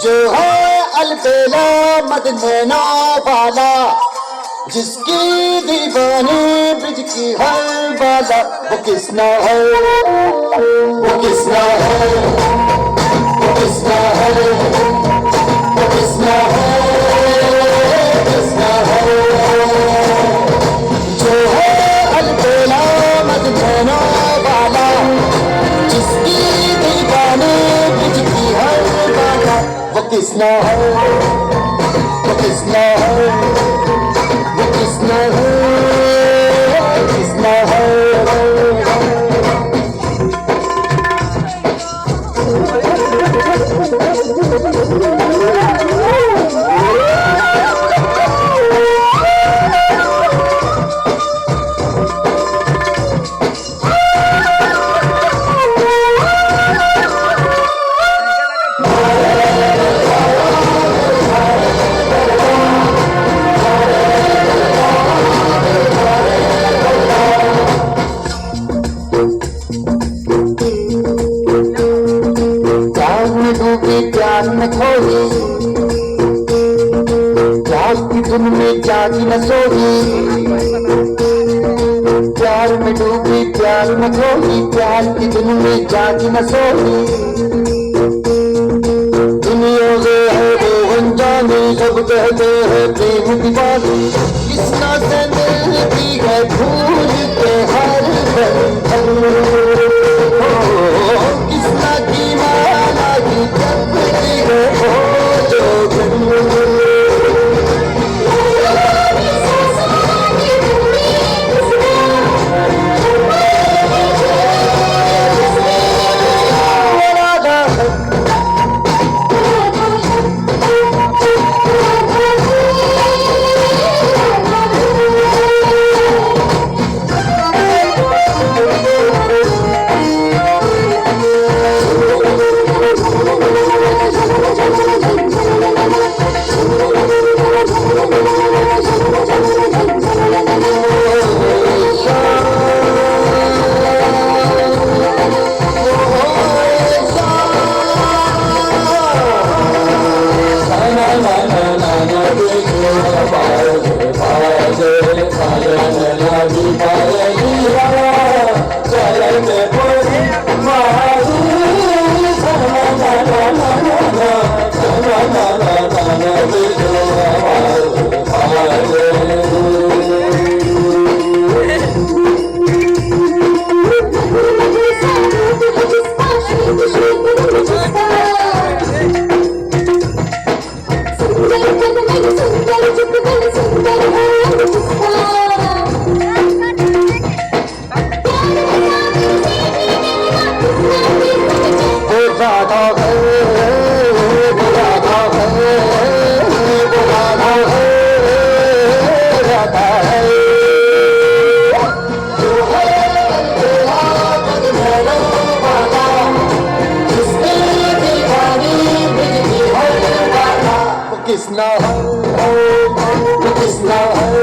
जो है अलबेला मदनैना वाला, जिसकी दीवानी ब्रिज की हर बाला, वो किसना है, वो किसना है, वो किसना है, वो किसना है, किसना है। जो है अलबेला मदनैना वाला, जिसकी दीवानी ब्रिज की हर बाला, वो किसना है, वो किसना है, वो किसना है, किसना है। प्यार में खोई, प्यार की धुन में जागी न सोई, प्यार में डूबी प्यार में खोई, प्यार की धुन में जागी न सोई। दुनिया से है वो अनजानी, सब कहते हैं प्रेम दीवानी, किसना से मिलती है भूल के हर बंधन, किसना की माला की जपती है वो जो किसना है, किसना है।